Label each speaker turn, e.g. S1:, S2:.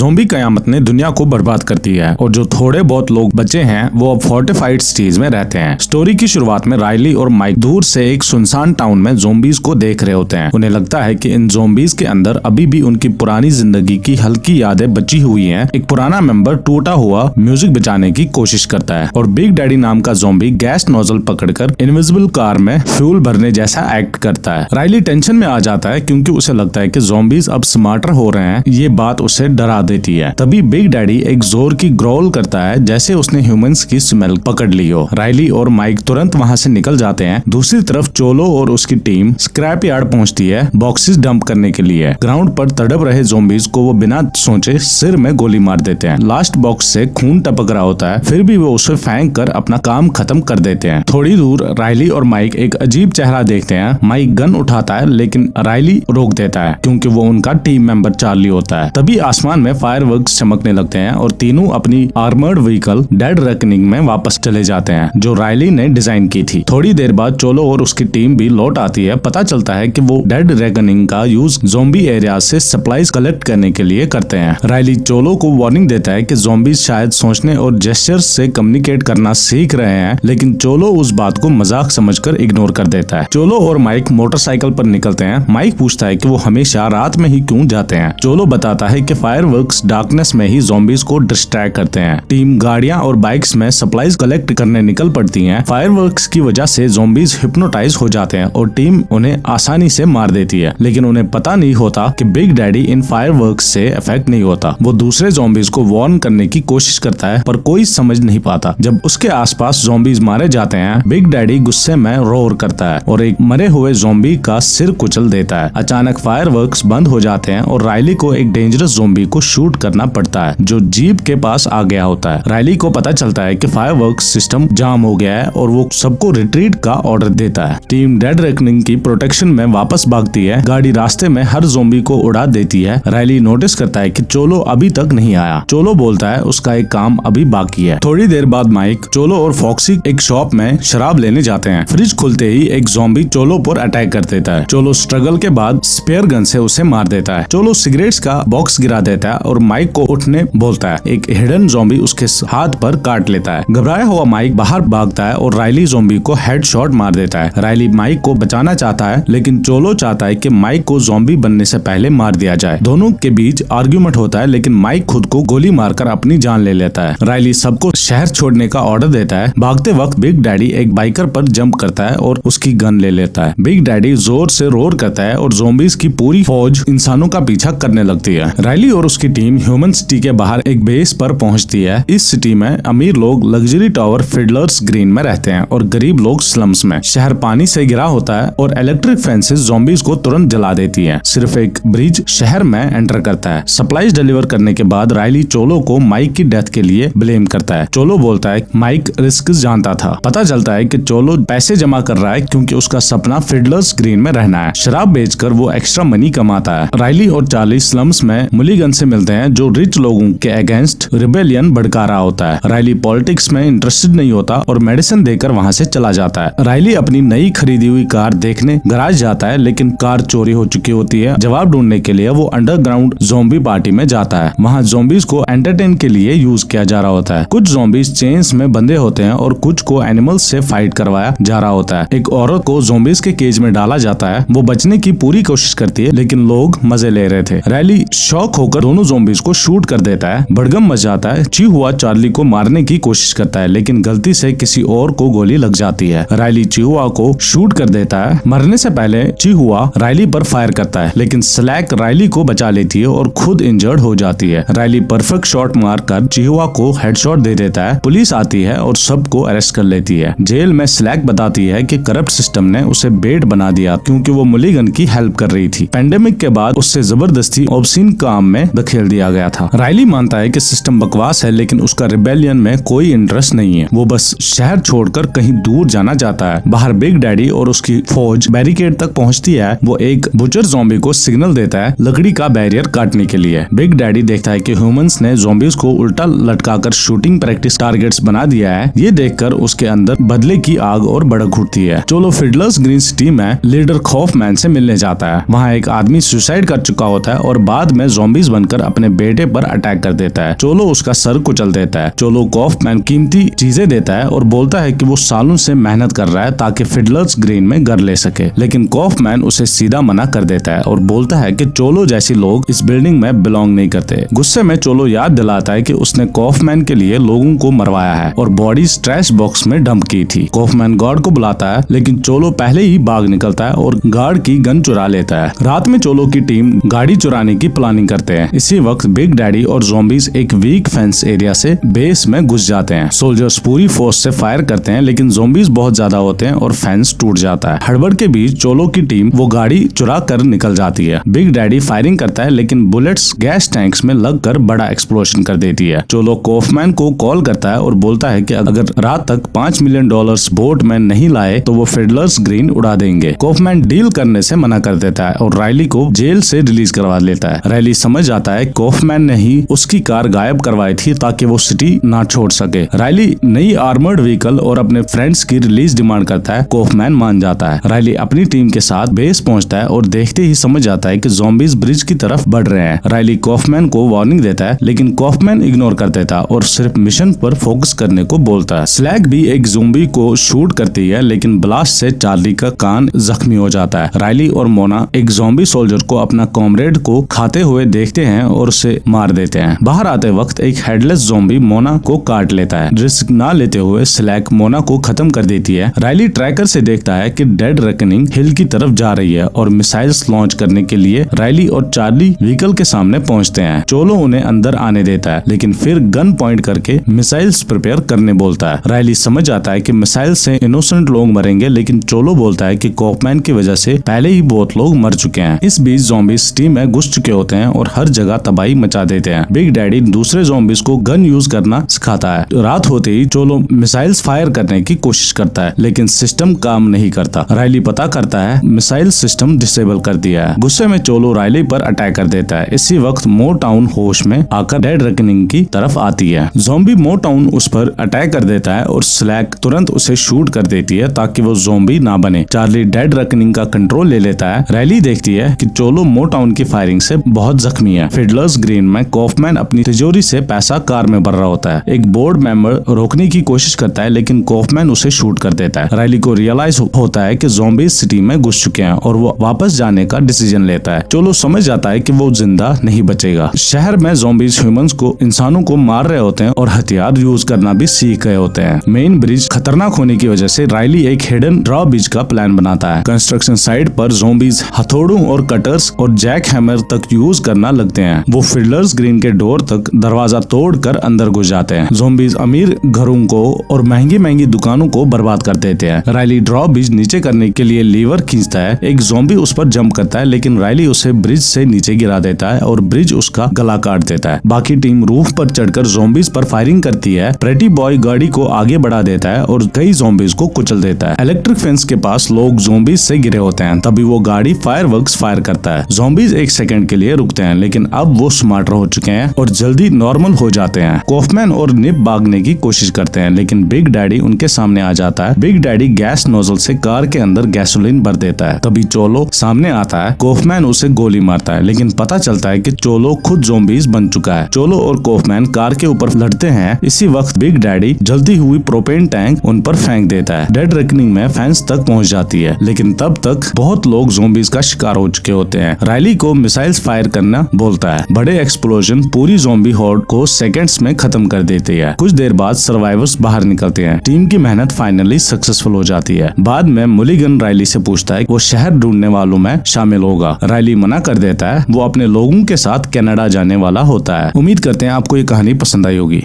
S1: Zombie कयामत ने दुनिया को बर्बाद कर दिया है और जो थोड़े बहुत लोग बचे हैं वो अब फोर्टिफाइड सिटीज में रहते हैं। स्टोरी की शुरुआत में राइली और माइक दूर से एक सुनसान टाउन में ज़ोंबीज को देख रहे होते हैं। उन्हें लगता है कि इन ज़ोंबीज के अंदर अभी भी उनकी पुरानी जिंदगी की हल्की यादें बची हुई हैं। एक पुराना मेंबर टूटा हुआ म्यूजिक बजाने की कोशिश करता है और बिग डैडी नाम का ज़ोंबी गैस नोजल पकड़कर इनविजिबल कार में फ्यूल भरने जैसा एक्ट करता है। राइली टेंशन में आ जाता है क्योंकि उसे लगता है कि ज़ोंबीज अब स्मार्टर हो रहे हैं। ये बात उसे डरा देती है। तभी बिग डैडी एक जोर की ग्रोल करता है जैसे उसने ह्यूमंस की स्मेल पकड़ ली हो। राइली और माइक तुरंत वहां से निकल जाते हैं। दूसरी तरफ चोलो और उसकी टीम स्क्रैप यार्ड पहुंचती है बॉक्सेस डंप करने के लिए। ग्राउंड पर तड़प रहे ज़ोंबीज को वो बिना सोचे सिर में गोली मार देते हैं। लास्ट बॉक्स से खून टपक रहा होता है, फिर भी वो उसे फेंक कर अपना काम खत्म कर देते हैं। थोड़ी दूर राइली और माइक एक अजीब चेहरा देखते हैं। माइक गन उठाता है लेकिन राइली रोक देता है क्योंकि वो उनका टीम मेंबर चार्ली होता है। तभी आसमान में फायरवर्क्स चमकने लगते हैं और तीनों अपनी आर्मर्ड व्हीकल डेड रेकनिंग में वापस चले जाते हैं जो राइली ने डिजाइन की थी। थोड़ी देर बाद चोलो और उसकी टीम भी लौट आती है। पता चलता है कि वो डेड रेकनिंग का यूज ज़ोंबी एरिया से सप्लाईज कलेक्ट करने के लिए करते हैं। राइली चोलो को वार्निंग देता है कि ज़ोंबीज शायद सोचने और जेस्चर्स से कम्युनिकेट करना सीख रहे हैं, लेकिन चोलो उस बात को मजाक समझकर इग्नोर कर देता है। चोलो और माइक मोटरसाइकिल पर निकलते हैं। माइक पूछता है कि वो हमेशा रात में ही क्यों जाते हैं। चोलो बताता है कि फायरवर्क्स डार्कनेस में ही ज़ोंबीज को डिस्ट्रैक्ट करते हैं। टीम गाड़ियां और बाइक्स में सप्लाईज कलेक्ट करने निकल पड़ती हैं। फायरवर्क्स की वजह से ज़ोंबीज हिप्नोटाइज हो जाते हैं और टीम उन्हें आसानी से मार देती है, लेकिन उन्हें पता नहीं होता कि बिग डैडी इन फायरवर्क्स से इफेक्ट नहीं होता। वो दूसरे ज़ोंबीज को वार्न करने की कोशिश करता है पर कोई समझ नहीं पाता। जब उसके आसपास ज़ोंबीज मारे जाते हैं, बिग डैडी गुस्से में रोर करता है और एक मरे हुए ज़ोंबी का सिर कुचल देता है। अचानक फायरवर्क्स बंद हो जाते हैं और राइली को एक डेंजरस ज़ोंबी को शूट करना पड़ता है जो जीप के पास आ गया होता है। राइली को पता चलता है कि फायरवर्क्स सिस्टम जाम हो गया है और वो सबको रिट्रीट का ऑर्डर देता है। टीम डेड रेकनिंग की प्रोटेक्शन में वापस भागती है। गाड़ी रास्ते में हर ज़ोंबी को उड़ा देती है। राइली नोटिस करता है कि चोलो अभी तक नहीं आया। चोलो बोलता है उसका एक काम अभी बाकी है। थोड़ी देर बाद माइक, चोलो और फॉक्सी एक शॉप में शराब लेने जाते हैं। फ्रिज खुलते ही एक ज़ोंबी चोलो पर अटैक कर देता है। चोलो स्ट्रगल के बाद स्पेयर गन से उसे मार देता है। चोलो सिगरेट्स का बॉक्स गिरा देता है और माइक को उठने बोलता है। एक हिडन ज़ोंबी उसके हाथ पर काट लेता है। घबराया हुआ माइक बाहर भागता है और राइली ज़ोंबी को हेडशॉट मार देता है। राइली माइक को बचाना चाहता है लेकिन चोलो चाहता है कि माइक को ज़ोंबी बनने से पहले मार दिया जाए। दोनों के बीच आर्ग्यूमेंट होता है लेकिन माइक खुद को गोली मारकर अपनी जान ले लेता है। राइली सबको शहर छोड़ने का ऑर्डर देता है। भागते वक्त बिग डैडी एक बाइकर पर जंप करता है और उसकी गन ले लेता है। बिग डैडी जोर से रोर करता है और ज़ोंबीज की पूरी फौज इंसानों का पीछा करने लगती है। राइली और उसकी टीम ह्यूमन सिटी के बाहर एक बेस पर पहुंचती है। इस सिटी में अमीर लोग लग्जरी टावर फिडलर्स ग्रीन में रहते हैं और गरीब लोग स्लम्स में। शहर पानी से घिरा होता है और इलेक्ट्रिक फेंसेस ज़ोंबीज को तुरंत जला देती हैं। सिर्फ एक ब्रिज शहर में एंटर करता है। सप्लाईज डिलीवर करने के बाद राइली चोलो को माइक की डेथ के लिए ब्लेम करता है। चोलो बोलता है माइक रिस्क जानता था। पता चलता है कि चोलो पैसे जमा कर रहा है क्योंकि उसका सपना फिडलर्स ग्रीन में रहना है। शराब बेचकर वो एक्स्ट्रा मनी कमाता है। राइली और चार्ली स्लम्स में मुलीगन से मिलते हैं जो रिच लोगों के अगेंस्ट रिबेलियन भड़का रहा होता है। राइली पॉलिटिक्स में इंटरेस्टेड नहीं होता और मेडिसिन देकर वहां से चला जाता है। राइली अपनी नई खरीदी हुई कार देखने गराज जाता है लेकिन कार चोरी हो चुकी होती है। जवाब ढूंढने के लिए वो अंडरग्राउंड ज़ोंबी पार्टी में जाता है। वहाँ ज़ोंबीज को एंटरटेन के लिए यूज किया जा रहा होता है। कुछ ज़ोंबीज चेन्स में बंधे होते हैं और कुछ को एनिमल्स से फाइट करवाया जा रहा होता है। एक औरत को ज़ोंबीज के केज में डाला जाता है। वो बचने की पूरी कोशिश करती है लेकिन लोग मजे ले रहे थे। राइली शॉक होकर दोनों ज़ोंबीज को शूट कर देता है। भड़कम मच जाता है। चिहुआ चार्ली को मारने की कोशिश करता है लेकिन गलती से किसी और को गोली लग जाती है। राइली चिहुआ को शूट कर देता है। मरने से पहले चिहुआ राइली पर फायर करता है लेकिन स्लैक राइली को बचा लेती है और खुद इंजर्ड हो जाती है। राइली परफेक्ट शॉट मारकर चिहुआ को हेडशॉट दे देता है। पुलिस आती है और सबको अरेस्ट कर लेती है। जेल में स्लैक बताती है कि करप्ट सिस्टम ने उसे बेट बना दिया क्योंकि वो मुलीगन की हेल्प कर रही थी। पेंडेमिक के बाद उससे जबरदस्ती ऑब्सीन काम में धकेल दिया गया था। राइली मानता है कि सिस्टम बकवास है लेकिन उसका रिबेलियन में कोई इंटरेस्ट नहीं है। वो बस शहर छोड़कर कहीं दूर जाना चाहता है। बाहर बिग डैडी और उसकी फौज बैरिकेड तक पहुंचती है। वो एक बुचर ज़ोंबी को सिग्नल देता है लकड़ी का बैरियर काटने के लिए। बिग डैडी देखता है कि ह्यूमंस ने ज़ोंबीज को उल्टा लटकाकर शूटिंग प्रैक्टिस टारगेट्स बना दिया है। ये देखकर उसके अंदर बदले की आग और भड़क उठती है। चोलो फिडलर्स ग्रीन सिटी में लीडर खौफमैन से मिलने जाता है। वहाँ एक आदमी सुसाइड कर चुका होता है और बाद में ज़ोंबीज बनकर अपने बेटे पर अटैक कर देता है। चोलो उसका सर कुचल देता है। चोलो कॉफमैन कीमती चीजें देता है और बोलता है कि वो सालों से मेहनत कर रहा है ताकि फिडलर्स ग्रीन में घर ले सके, लेकिन कॉफमैन उसे सीधा मना कर देता है और बोलता है कि चोलो जैसी लोग इस बिल्डिंग में बिलोंग नहीं करते। गुस्से में चोलो याद दिलाता है कि उसने कॉफमैन के लिए लोगों को मरवाया है और बॉडी ट्रैश बॉक्स में डंप की थी। कॉफमैन गार्ड को बुलाता है, लेकिन चोलो पहले ही भाग निकलता है और गार्ड की गन चुरा लेता है। रात में चोलो की टीम गाड़ी चुराने की प्लानिंग करते हैं। इसी वक्त बिग डैडी और ज़ॉम्बीज एक वीक फेंस एरिया से बेस में घुस जाते हैं। सोल्जर्स पूरी फोर्स से फायर करते हैं, लेकिन ज़ॉम्बीज बहुत ज्यादा होते हैं और फेंस टूट जाता है। हड़बड़ के बीच चोलो की टीम वो गाड़ी चुरा कर निकल जाती है। बिग डैडी फायरिंग करता है, लेकिन बुलेट्स गैस टैंक्स में लगकर बड़ा एक्सप्लोजन कर देती है। चोलो कॉफमैन को कॉल करता है और बोलता है कि अगर रात तक $5 मिलियन बोट में नहीं लाए तो वो फिडलर्स ग्रीन उड़ा देंगे। कॉफमैन डील करने से मना कर देता है और राइली को जेल से रिलीज करवा लेता है। राइली समझ आता है कॉफमैन ने ही उसकी कार गायब करवाई थी ताकि वो सिटी ना छोड़ सके। राइली नई आर्मर्ड व्हीकल और अपने फ्रेंड्स की रिलीज डिमांड करता है। कॉफमैन मान जाता है। राइली अपनी टीम के साथ बेस पहुंचता है और देखते ही समझ जाता है कि ज़ॉम्बीज ब्रिज की तरफ बढ़ रहे हैं। राइली कॉफमैन को वार्निंग देता है, लेकिन कॉफमैन इग्नोर कर देता है और सिर्फ मिशन पर फोकस करने को बोलता है। स्लैग भी एक ज़ॉम्बी को शूट करती है, लेकिन ब्लास्ट से चार्ली का कान जख्मी हो जाता है। राइली और मोना एक ज़ॉम्बी सोल्जर को अपना कॉमरेड को खाते हुए देखते हैं और उसे मार देते हैं। बाहर आते वक्त एक हेडलेस ज़ॉम्बी मोना को काट लेता है। रिस्क ना लेते हुए स्लैग मोना को खत्म कर देती है। राइली ट्रैकर से देखता है कि डेड रेकनिंग हिल की तरफ जा रही है और मिसाइल्स लॉन्च करने के लिए राइली और चार्ली व्हीकल के सामने पहुंचते हैं। चोलो उन्हें अंदर आने देता है, लेकिन फिर गन पॉइंट करके मिसाइल्स प्रिपेयर करने बोलता है। राइली समझ आता है कि मिसाइल से इनोसेंट लोग मरेंगे, लेकिन चोलो बोलता है कि कॉफमैन की वजह से पहले ही बहुत लोग मर चुके हैं। इस बीच ज़ॉम्बीज सिटी में घुस चुके होते हैं और हर जगह तबाही मचा देते हैं। बिग डैडी दूसरे ज़ॉम्बीज को गन यूज करना सिखाता है। रात होते ही चोलो मिसाइल्स फायर करने की कोशिश करता है, लेकिन सिस्टम काम नहीं करता। राइली पता करता है मिसाइल सिस्टम डिसेबल कर दिया है। गुस्से में चोलो राइली पर अटैक कर देता है। इसी वक्त मो टाउन होश में आकर डेड रेकनिंग की तरफ आती है। ज़ॉम्बी मो टाउन उस पर अटैक कर देता है और स्लैग तुरंत उसे शूट कर देती है ताकि वो ज़ॉम्बी ना बने। चार्ली डेड रेकनिंग का कंट्रोल ले लेता है। राइली देखती है कि चोलो मो टाउन की फायरिंग से बहुत जख्मी है। फिडलर्स ग्रीन में कॉफमैन अपनी तिजोरी से पैसा कार में भर रहा होता है। एक बोर्ड मेंबर रोकने की कोशिश करता है, लेकिन कॉफमैन उसे शूट कर देता है। राइली को रियलाइज होता है कि ज़ॉम्बीज सिटी में घुस चुके हैं और वो वापस जाने का डिसीजन लेता है। चोलो समझ जाता है कि वो जिंदा नहीं बचेगा। शहर में ज़ॉम्बीज ह्यूमंस को इंसानों को मार रहे होते हैं और हथियार यूज करना भी सीख गए होते हैं। मेन ब्रिज खतरनाक होने की वजह से राइली एक हिडन ड्रॉ ब्रिज का प्लान बनाता है। कंस्ट्रक्शन साइट पर ज़ॉम्बीज हथौड़ों और कटर्स और जैक हैमर तक यूज करना लगते हैं। वो फिडलर्स ग्रीन के डोर तक दरवाजा तोड़कर अंदर घुस जाते हैं। ज़ॉम्बीज अमीर घरों को और महंगी महंगी दुकानों को बर्बाद कर देते हैं। राइली ड्रॉ ब्रिज नीचे करने के लिए लीवर खींचता है। एक ज़ॉम्बी उस पर जंप करता है, लेकिन राइली उसे ब्रिज से नीचे गिरा देता है और ब्रिज उसका गला काट देता है। बाकी टीम रूफ पर चढ़कर ज़ॉम्बीज पर फायरिंग करती है। प्रेटी बॉय गाड़ी को आगे बढ़ा देता है और कई ज़ॉम्बीज को कुचल देता है। इलेक्ट्रिक फेंस के पास लोग ज़ॉम्बीज से गिरे होते हैं, तभी वो गाड़ी फायरवर्क्स फायर करता है। ज़ॉम्बीज एक सेकंड के लिए रुकते हैं, लेकिन अब वो स्मार्टर हो चुके हैं और जल्दी नॉर्मल हो जाते हैं। कॉफमैन और निप भागने की कोशिश करते हैं, लेकिन बिग डैडी उनके सामने आ जाता है। बिग डैडी गैस नोजल से कार के अंदर गैसोलीन भर देता है। तभी चोलो सामने आता है। कॉफमैन उसे गोली मारता है, लेकिन पता चलता है कि चोलो खुद ज़ॉम्बीज बन चुका है। चोलो और कॉफमैन कार के ऊपर लड़ते हैं। इसी वक्त बिग डैडी जलती हुई प्रोपेन टैंक उन पर फेंक देता है। डेड रेकनिंग में फैंस तक पहुंच जाती है, लेकिन तब तक बहुत लोग ज़ॉम्बीज का शिकार हो चुके होते हैं। राइली को मिसाइल्स फायर करना बोलता है। बड़े एक्सप्लोजन पूरी ज़ॉम्बी हॉर्ड को सेकंड्स में खत्म कर देती है। कुछ देर बाद सर्वाइवर्स बाहर निकलते हैं। टीम की मेहनत फाइनली सक्सेसफुल हो जाती है। बाद में मुलिगन राइली से पूछता है वो शहर ढूंढने वालों में शामिल होगा। राइली मना कर देता है। वो अपने लोगों के साथ कनाडा जाने वाला होता है। उम्मीद करते हैं आपको ये कहानी पसंद आई होगी।